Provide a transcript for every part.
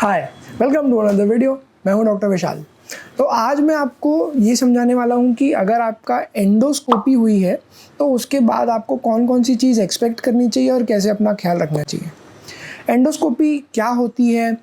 Hi, welcome to another video. मैं हूं doctor विशाल। तो आज मैं आपको ये समझाने वाला हूं कि अगर आपका एंडोस्कोपी हुई है तो उसके बाद आपको कौन कौन सी चीज़ एक्सपेक्ट करनी चाहिए और कैसे अपना ख्याल रखना चाहिए। एंडोस्कोपी क्या होती है,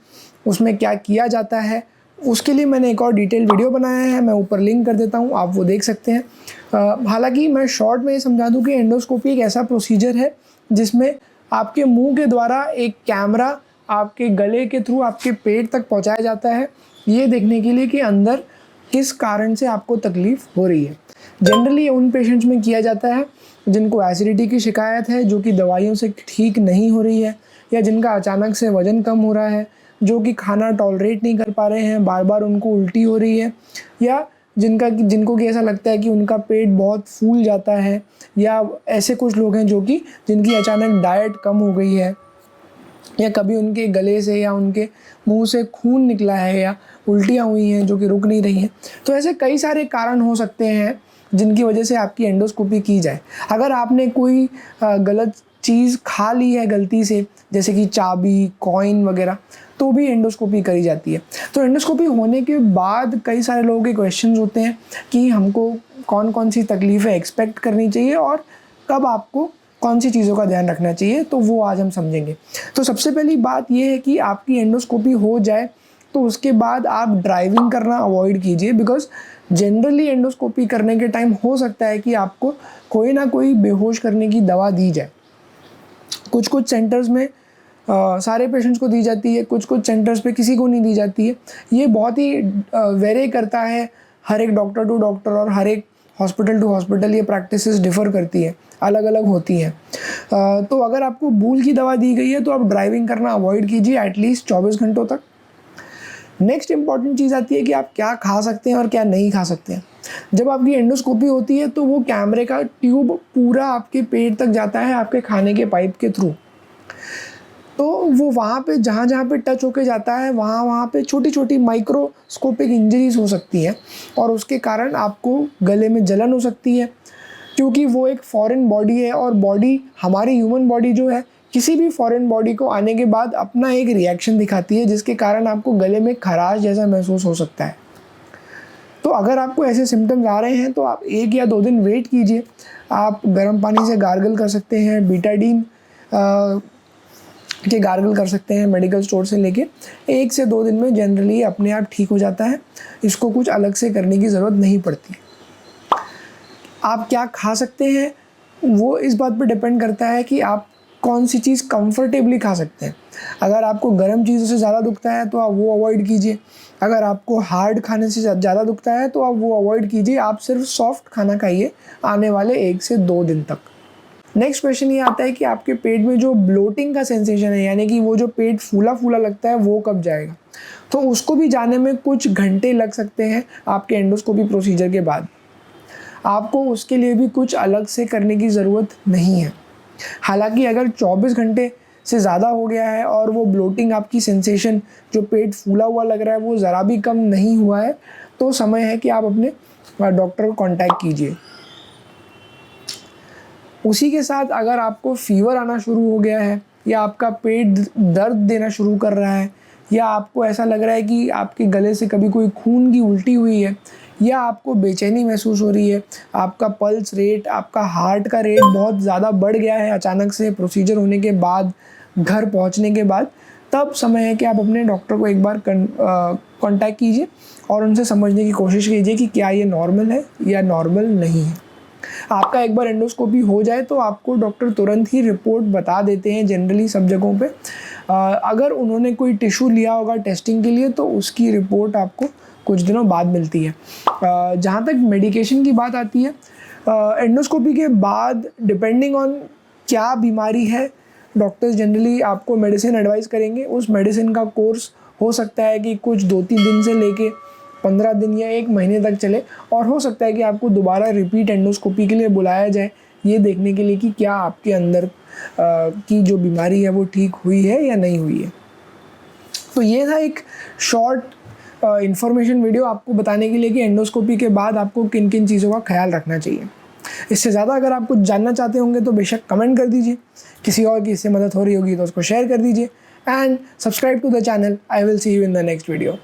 उसमें क्या किया जाता है, उसके लिए मैंने एक और डिटेल वीडियो बनाया है, मैं ऊपर लिंक कर देता हूँ, आप वो देख सकते हैं। हालांकि मैं शॉर्ट में ये समझा दूँ कि एंडोस्कोपी एक ऐसा प्रोसीजर है जिसमें आपके मुंह के द्वारा एक कैमरा आपके गले के थ्रू आपके पेट तक पहुंचाया जाता है, ये देखने के लिए कि अंदर किस कारण से आपको तकलीफ़ हो रही है। जनरली उन पेशेंट्स में किया जाता है जिनको एसिडिटी की शिकायत है, जो कि दवाइयों से ठीक नहीं हो रही है, या जिनका अचानक से वज़न कम हो रहा है, जो कि खाना टॉलरेट नहीं कर पा रहे हैं, बार बार उनको उल्टी हो रही है, या जिनको कि ऐसा लगता है कि उनका पेट बहुत फूल जाता है, या ऐसे कुछ लोग हैं जिनकी अचानक डाइट कम हो गई है, या कभी उनके गले से या उनके मुंह से खून निकला है, या उल्टियाँ हुई हैं जो कि रुक नहीं रही हैं। तो ऐसे कई सारे कारण हो सकते हैं जिनकी वजह से आपकी एंडोस्कोपी की जाए। अगर आपने कोई गलत चीज़ खा ली है गलती से, जैसे कि चाबी, कॉइन वगैरह, तो भी एंडोस्कोपी करी जाती है। तो एंडोस्कोपी होने के बाद कई सारे लोगों के क्वेश्चंस होते हैं कि हमको कौन कौन सी तकलीफ़ें एक्सपेक्ट करनी चाहिए और कब आपको कौन सी चीज़ों का ध्यान रखना चाहिए, तो वो आज हम समझेंगे। तो सबसे पहली बात ये है कि आपकी एंडोस्कोपी हो जाए तो उसके बाद आप ड्राइविंग करना अवॉइड कीजिए, बिकॉज जनरली एंडोस्कोपी करने के टाइम हो सकता है कि आपको कोई ना कोई बेहोश करने की दवा दी जाए। कुछ कुछ सेंटर्स में सारे पेशेंट्स को दी जाती है, कुछ कुछ सेंटर्स पे किसी को नहीं दी जाती है। ये बहुत ही वेरी करता है हर एक डॉक्टर टू डॉक्टर और हर एक हॉस्पिटल टू हॉस्पिटल। ये प्रैक्टिसेस डिफ़र करती है, अलग अलग होती हैं। तो अगर आपको भूल की दवा दी गई है तो आप ड्राइविंग करना अवॉइड कीजिए एटलीस्ट 24 घंटों तक। नेक्स्ट इंपॉर्टेंट चीज़ आती है कि आप क्या खा सकते हैं और क्या नहीं खा सकते हैं। जब आपकी एंडोस्कोपी होती है तो वो कैमरे का ट्यूब पूरा आपके पेट तक जाता है आपके खाने के पाइप के थ्रू। तो वो वहाँ पे जहाँ जहाँ पे टच होके जाता है वहाँ पे छोटी छोटी माइक्रोस्कोपिक इंजरीज हो सकती हैं, और उसके कारण आपको गले में जलन हो सकती है, क्योंकि वो एक फॉरेन बॉडी है। और बॉडी, हमारी ह्यूमन बॉडी जो है, किसी भी फॉरेन बॉडी को आने के बाद अपना एक रिएक्शन दिखाती है, जिसके कारण आपको गले में खराश जैसा महसूस हो सकता है। तो अगर आपको ऐसे सिम्टम्स आ रहे हैं तो आप 1 या 2 दिन वेट कीजिए। आप गर्म पानी से गार्गल कर सकते हैं, बीटाडीन के गार्गल कर सकते हैं मेडिकल स्टोर से लेके। 1 से 2 दिन में जनरली अपने आप ठीक हो जाता है, इसको कुछ अलग से करने की ज़रूरत नहीं पड़ती। आप क्या खा सकते हैं वो इस बात पर डिपेंड करता है कि आप कौन सी चीज़ कंफर्टेबली खा सकते हैं। अगर आपको गर्म चीज़ों से ज़्यादा दुखता है तो आप वो अवॉइड कीजिए। अगर आपको हार्ड खाने से ज़्यादा दुखता है तो आप वो अवॉइड कीजिए। आप सिर्फ सॉफ्ट खाना खाइए आने वाले 1 से 2 दिन तक। नेक्स्ट क्वेश्चन ये आता है कि आपके पेट में जो ब्लोटिंग का सेंसेशन है, यानी कि वो जो पेट फूला फूला लगता है, वो कब जाएगा। तो उसको भी जाने में कुछ घंटे लग सकते हैं आपके एंडोस्कोपी प्रोसीजर के बाद। आपको उसके लिए भी कुछ अलग से करने की ज़रूरत नहीं है। हालांकि अगर 24 घंटे से ज़्यादा हो गया है और वो ब्लोटिंग, आपकी सेंसेशन, जो पेट फूला हुआ लग रहा है, वो ज़रा भी कम नहीं हुआ है, तो समय है कि आप अपने डॉक्टर को कांटेक्ट कीजिए। उसी के साथ अगर आपको फीवर आना शुरू हो गया है, या आपका पेट दर्द देना शुरू कर रहा है, या आपको ऐसा लग रहा है कि आपके गले से कभी कोई खून की उल्टी हुई है, या आपको बेचैनी महसूस हो रही है, आपका पल्स रेट, आपका हार्ट का रेट बहुत ज़्यादा बढ़ गया है अचानक से प्रोसीजर होने के बाद, घर पहुंचने के बाद, तब समय है कि आप अपने डॉक्टर को एक बार कांटेक्ट कीजिए और उनसे समझने की कोशिश कीजिए कि क्या ये नॉर्मल है या नॉर्मल नहीं है। आपका एक बार एंडोस्कोपी हो जाए तो आपको डॉक्टर तुरंत ही रिपोर्ट बता देते हैं जनरली सब जगहों पे। अगर उन्होंने कोई टिश्यू लिया होगा टेस्टिंग के लिए तो उसकी रिपोर्ट आपको कुछ दिनों बाद मिलती है। जहाँ तक मेडिकेशन की बात आती है, एंडोस्कोपी के बाद डिपेंडिंग ऑन क्या बीमारी है, डॉक्टर्स जनरली आपको मेडिसिन एडवाइस करेंगे। उस मेडिसिन का कोर्स हो सकता है कि कुछ 2-3 दिन से लेके 15 दिन या 1 महीने तक चले, और हो सकता है कि आपको दोबारा रिपीट एंडोस्कोपी के लिए बुलाया जाए, ये देखने के लिए कि क्या आपके अंदर की जो बीमारी है वो ठीक हुई है या नहीं हुई है। तो ये था एक शॉर्ट इन्फॉर्मेशन वीडियो आपको बताने के लिए कि एंडोस्कोपी के बाद आपको किन किन चीज़ों का ख्याल रखना चाहिए। इससे ज़्यादा अगर आप कुछ जानना चाहते होंगे तो बेशक कमेंट कर दीजिए। किसी और की इससे मदद हो रही होगी तो उसको शेयर कर दीजिए। and subscribe to the channel. I will see you in the next video.